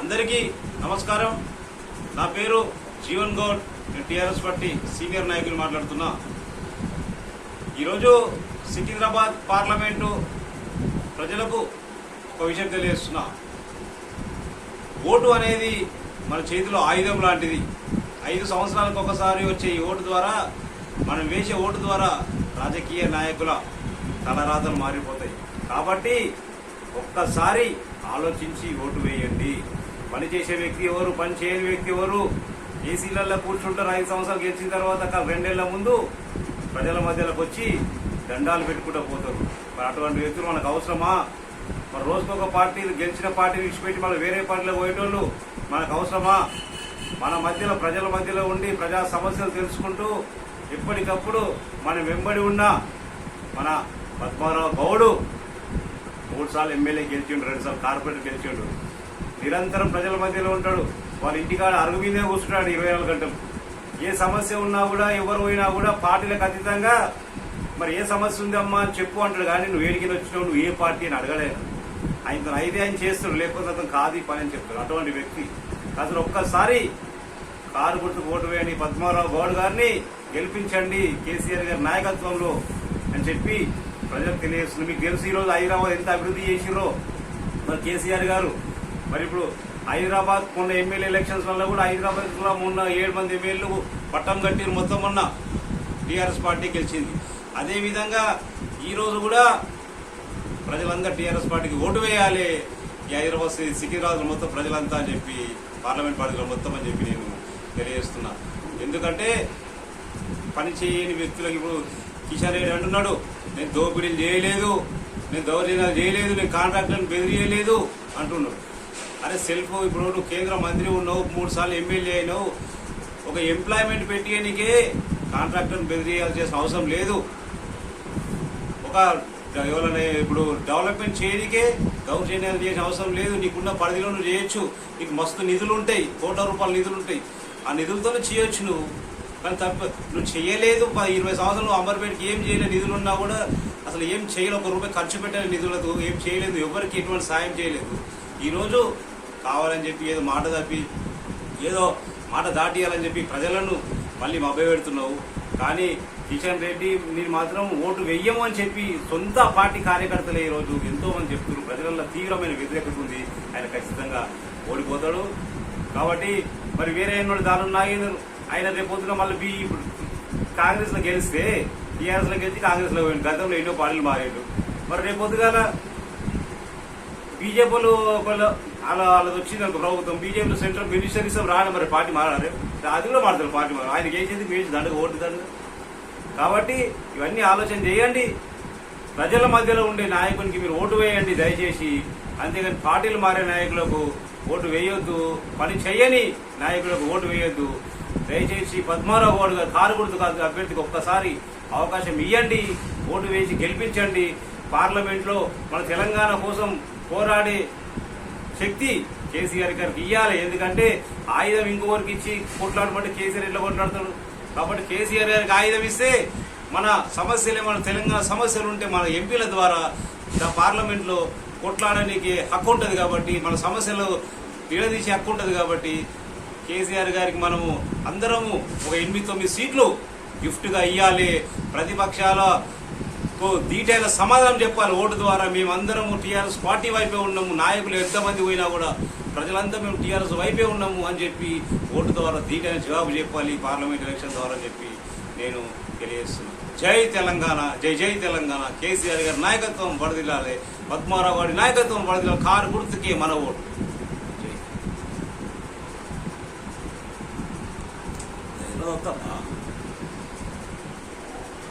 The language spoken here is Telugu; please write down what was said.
అందరికీ నమస్కారం. నా పేరు జీవన్ గౌడ్. నేను టీఆర్ఎస్ పార్టీ సీనియర్ నాయకులు మాట్లాడుతున్నా. ఈరోజు సికింద్రాబాద్ పార్లమెంటు ప్రజలకు ఒక విషయం తెలియజేస్తున్నా. ఓటు అనేది మన చేతిలో ఆయుధం లాంటిది. 5 సంవత్సరాలకు ఒకసారి వచ్చే ఈ ఓటు ద్వారా, మనం వేసే ఓటు ద్వారా రాజకీయ నాయకుల తలరాతలు మారిపోతాయి. కాబట్టి ఒక్కసారి ఆలోచించి ఓటు వేయండి. పని చేసే వ్యక్తి ఎవరు, పని చేయని వ్యక్తి ఎవరు? ఏసీలలో కూర్చుంటారు. 5 సంవత్సరాలు గెలిచిన తర్వాత 2 ఏళ్ల ముందు ప్రజల మధ్యలోకి వచ్చి దండాలు పెట్టుకుంటూ పోతారు. మరి అటువంటి వ్యక్తులు మనకు అవసరమా? మరి రోజుకొక పార్టీ, గెలిచిన పార్టీని విడిచిపెట్టి మనం వేరే పార్టీలో పోయేటోళ్ళు మనకు అవసరమా? మన మధ్యలో, ప్రజల మధ్యలో ఉండి ప్రజా సమస్యలు తెలుసుకుంటూ ఎప్పటికప్పుడు మనం వెంబడి ఉన్న మన పద్మారావు గౌడు 3 సార్లు ఎమ్మెల్యే గెలిచిండు, 2 సార్లు కార్పొరేటర్ గెలిచిండు. నిరంతరం ప్రజల మధ్యలో ఉంటాడు. వాళ్ళ ఇంటికాడ అరుగు మీదే కూర్చుంటాడు 24 గంటలు. ఏ సమస్య ఉన్నా కూడా, ఎవరు పోయినా కూడా పార్టీలకు అతీతంగా మరి ఏ సమస్య ఉందమ్మా అని చెప్పు అంటాడు. కానీ నువ్వు ఏడికి వచ్చినావు, నువ్వు ఏ పార్టీ అని అడగలేదు. ఆయనతో అయితే ఆయన చేస్తాడు, లేకపోతే అతను కాదు ఈ పని అని చెప్తాడు. అటువంటి వ్యక్తి అసలు ఒక్కసారి కారు గుర్తుకు ఓటు వేయండి, పద్మారావు గౌడ్ గారిని గెలిపించండి కేసీఆర్ గారి నాయకత్వంలో అని చెప్పి ప్రజలకు తెలియజేస్తుంది. మీకు తెలుసు ఈరోజు హైదరాబాద్ ఎంత అభివృద్ధి చేసిరో మరి కేసీఆర్ గారు. మరి ఇప్పుడు హైదరాబాద్ మొన్న ఎమ్మెల్యే ఎలక్షన్స్ వల్ల కూడా హైదరాబాద్ లో మొన్న 7 మంది ఎమ్మెల్యేలు పట్టం కట్టిరు. మొత్తం మొన్న టీఆర్ఎస్ పార్టీ గెలిచింది. అదేవిధంగా ఈరోజు కూడా ప్రజలందరూ టీఆర్ఎస్ పార్టీకి ఓటు వేయాలి. ఈ హైదరాబాద్ సికింద్రాబాద్ మొత్తం ప్రజలంతా అని చెప్పి, పార్లమెంట్ పార్టీలో మొత్తం అని చెప్పి నేను తెలియజేస్తున్నా. ఎందుకంటే పని చేయని వ్యక్తులకు ఇప్పుడు కిషన్ రెడ్డి అంటున్నాడు, నేను దోపిడీలు చేయలేదు, నేను దౌర్జన్యాలు చేయలేదు, నేను కాంట్రాక్టర్ని బెదిరియలేదు అంటున్నాడు. అరే సెల్ఫ్ ఇప్పుడు నువ్వు కేంద్ర మంత్రి ఉన్నావు, 3 సార్లు ఎమ్మెల్యే అయినావు. ఒక ఎంప్లాయ్మెంట్ పెట్టేయనికే కాంట్రాక్టర్ని బెదిరియాల్సిన అవసరం లేదు. ఒక ఎవరైనా ఇప్పుడు డెవలప్మెంట్ చేయనికే దౌర్జన్యాలు చేసిన అవసరం లేదు. నీకున్న పరిధిలో నువ్వు చేయొచ్చు. నీకు మస్తు నిధులు ఉంటాయి, కోట్ల రూపాయల నిధులు ఉంటాయి. ఆ నిధులతోనే చేయొచ్చు నువ్వు. కానీ తప్ప నువ్వు చేయలేదు. 20 సంవత్సరాలు అమర్పేటకి ఏం చేయలేదు. నిధులు ఉన్నా కూడా అసలు ఏం చేయలేదు. 1 రూపాయి ఖర్చు పెట్టాలి నిధులతో, ఏం చేయలేదు. ఎవరికి ఎటువంటి సాయం చేయలేదు. ఈరోజు కావాలని చెప్పి ఏదో మాట తప్పి, ఏదో మాట దాటియాలని చెప్పి ప్రజలను మళ్ళీ మభ్యపెడుతున్నావు. కానీ కిషన్ రెడ్డి మీరు మాత్రం ఓటు వెయ్యము అని చెప్పి సొంత పార్టీ కార్యకర్తలే ఈరోజు ఎంతో మంది చెప్తున్నారు. ప్రజలలో తీవ్రమైన వ్యతిరేకత ఉంది. ఆయన ఖచ్చితంగా ఓడిపోతాడు. కాబట్టి మరి వేరే ఎన్నో దాని నాగేందర్ ఆయన రేపొద్దున మళ్ళీ కాంగ్రెస్ లో గెలిస్తే టీఆర్ఎస్ లో గెలిచి కాంగ్రెస్ లో పోయింది. గతంలో ఎన్నో పార్టీలు మారాడు. మరి రేపొద్దుగాల బీజేపీలు వాళ్ళది వచ్చింది అనుకో ప్రభుత్వం, బీజేపీలో సెంట్రల్ మినిస్టరీస్ రాడు, మరి పార్టీ మారారు. అది కూడా మారుతారు పార్టీ మారు. ఆయనకి వేసేది వేసి దండగ ఓటు దండగ. కాబట్టి ఇవన్నీ ఆలోచన చేయండి. ప్రజల మధ్యలో ఉండే నాయకునికి మీరు ఓటు వేయండి దయచేసి. అంతేగాని పార్టీలు మారే నాయకులకు ఓటు వేయొద్దు, పని చేయని నాయకులకు ఓటు వేయొద్దు. దయచేసి పద్మారావు గౌడ్ గారు కారు గుర్తు అభ్యర్థికి ఒక్కసారి అవకాశం ఇవ్వండి, ఓటు వేసి గెలిపించండి. పార్లమెంట్లో మన తెలంగాణ కోసం పోరాడే శక్తి కేసీఆర్ గారికి ఇవ్వాలి. ఎందుకంటే ఆయుధం ఇంకొకరికి ఇచ్చి కొట్లాడమంటే కేసీఆర్ ఎట్లా కొట్లాడతాడు? కాబట్టి కేసీఆర్ గారికి ఆయుధం ఇస్తే మన సమస్యలే, మన తెలంగాణ సమస్యలు ఉంటే మన ఎంపీల ద్వారా పార్లమెంట్లో కొట్లాడడానికి హక్కు ఉంటుంది. కాబట్టి మన సమస్యలు నిలదీసే హక్కు ఉంటుంది. కాబట్టి కేసీఆర్ గారికి మనము అందరము ఒక 8-9 సీట్లు గిఫ్ట్గా ఇవ్వాలి. ప్రతిపక్షాల డీటెయిల్ సమాధానం చెప్పాలి ఓటు ద్వారా. మేమందరము టీఆర్ఎస్ పార్టీ వైపే ఉన్నాము. నాయకులు ఎంతమంది పోయినా కూడా ప్రజలంతా మేము టీఆర్ఎస్ వైపే ఉన్నాము అని చెప్పి ఓటు ద్వారా డీటెయిల్ జవాబు చెప్పాలి పార్లమెంట్ ఎలక్షన్ ద్వారా అని చెప్పి నేను తెలియజేస్తున్నాను. జై తెలంగాణ, జై జై తెలంగాణ. కేసీఆర్ గారి నాయకత్వం వరదిల్లాలి, పద్మారావు గారి నాయకత్వం వరదిల్లాలి. కారు గుర్తుకే మన ఓటు. జై.